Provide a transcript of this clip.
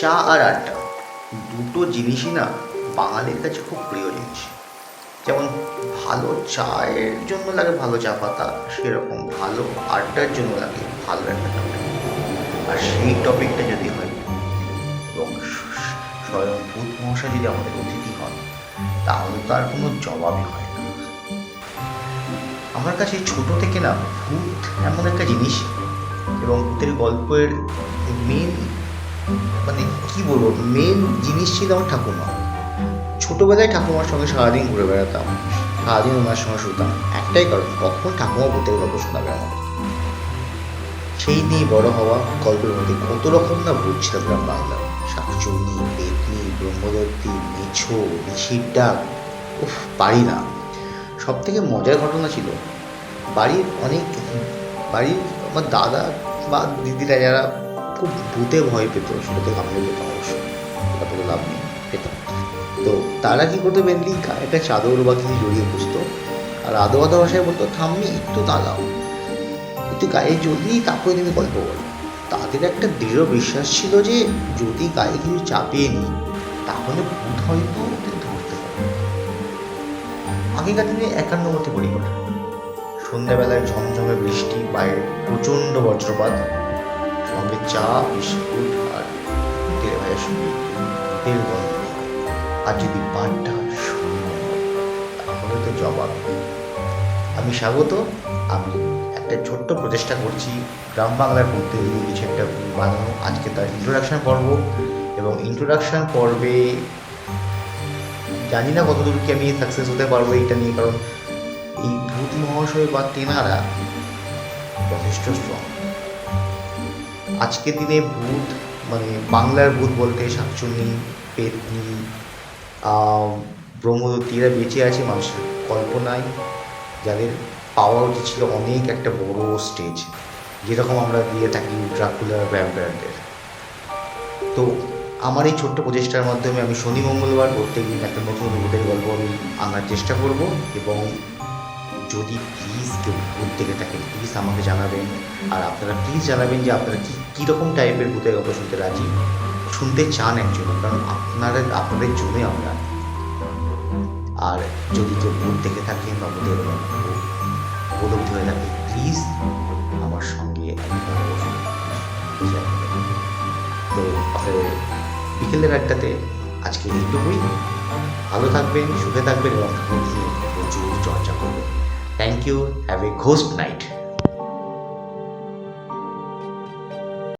চা আর আড্ডা দুটো জিনিসই না বাঙালির কাছে খুব প্রিয় জিনিস। যেমন ভালো চায়ের জন্য লাগে ভালো চা পাতা, সেরকম ভালো আড্ডার জন্য লাগে ভালো একটা টপিক। আর সেই টপিকটা যদি হয় এবং স্বয়ং ভূত মহাশয় যদি আমাদের অতিথি হন, তাহলে তো আর কোনো জবাবই হয় না। আমার কাছে ছোট থেকে না ভূত এমন একটা জিনিস এবং ভূতের গল্পের মেন মানে কি বলবো, মেন জিনিস ছিল আমার ঠাকুমা। ছোটবেলায় ঠাকুমার সঙ্গে সারাদিন ঘুরে বেড়াতাম, সারাদিন ওনার সঙ্গে শুতাম, একটাই কারণ কখন ঠাকুমা ভূতের গল্প শোনাবে আমাদের। সেই নিয়ে বড় হওয়া। গল্পের মধ্যে কত রকম না ভূত ছিল গ্রাম বাংলা, শাকচুন্নি, পেতনি, ব্রহ্মদত্তি, মেছো, নিশির ডাক। উফ, পারি না। সব থেকে মজার ঘটনা ছিল বাড়ির আমার দাদা বা দিদিরা যারা খুব ভূতে ভয় পেত, সেটা থেকে আমিও পেতাম অবশ্য, এটা বলে লাভ নেই, পেতাম। তো তারা কি করতো, মেনলি একটা চাদর বা কিছু জড়িয়ে বুঝতো, আর আদো আদো ভাষায় বলতো থাম্মি একটু দাঁড়াও, একটু গায়ে জড়িয়ে তারপরে তুমি গল্প বলো। তাদের একটা দৃঢ় বিশ্বাস ছিল যে যদি গায়ে কিছু চাপিয়ে নিই তাহলে ভূত হয়তো ওদের ধরতে পারে। আগেকার দিনে একান্নবর্তী পরিবার, সন্ধ্যাবেলায় ঝমঝমে বৃষ্টি, বাইরে প্রচণ্ড বজ্রপাত, সঙ্গে চা, বিস্কুট আর তেলে ভাজার সঙ্গে তেল গন্ধ। আর যদি পানটা সুন্দর, তাহলে তো জবাব। আমি স্বাগত। আমি একটা ছোট্ট প্রচেষ্টা করছি গ্রাম বাংলার মধ্যে কিছু একটা বানানো। আজকে তার ইন্ট্রোডাকশন পর্ব, এবং ইন্ট্রোডাকশন পর্বে জানি না কতদূর কি আমি সাকসেস হতে পারবো এইটা নিয়ে, কারণ এই ভূত মহাশয় বা তেনারা যথেষ্ট স্ট্রং। আজকের দিনে ভূত মানে বাংলার ভূত বলতে শাকচুন্নি, পেতনি, ব্রহ্মদত্তি এরা বেঁচে আছে মানুষের কল্পনায়, যাদের পাওয়া উচিত ছিল অনেক একটা বড় স্টেজ, যেরকম আমরা দিয়ে থাকি ড্রাকুলা ভ্যাম্পায়ারদের। তো আমার এই ছোট্ট প্রচেষ্টার মাধ্যমে আমি শনি মঙ্গলবার প্রত্যেকদিন একটা নতুন ভূতের গল্প আমি আনার চেষ্টা করব। এবং যদি প্লিজ কেউ ভূত দেখে থাকেন প্লিজ আমাকে জানাবেন। আর আপনারা প্লিজ জানাবেন যে আপনারা কীরকম টাইপের ভূতের গল্প শুনতে রাজি, শুনতে চান অ্যাকচুয়ালি, কারণ আপনাদের জন্য আমরা। আর যদি কেউ ভূত দেখে থাকেন বা ভূতের উপলব্ধি হয়ে থাকে, প্লিজ আমার সঙ্গে তো আপনাদের বিকেলের আড্ডাতে আজকে এইটুকুই। ভালো থাকবেন, সুখে থাকবেন এবং ভূত নিয়ে প্রচুর চর্চা করবেন। Thank you. Have a ghost night.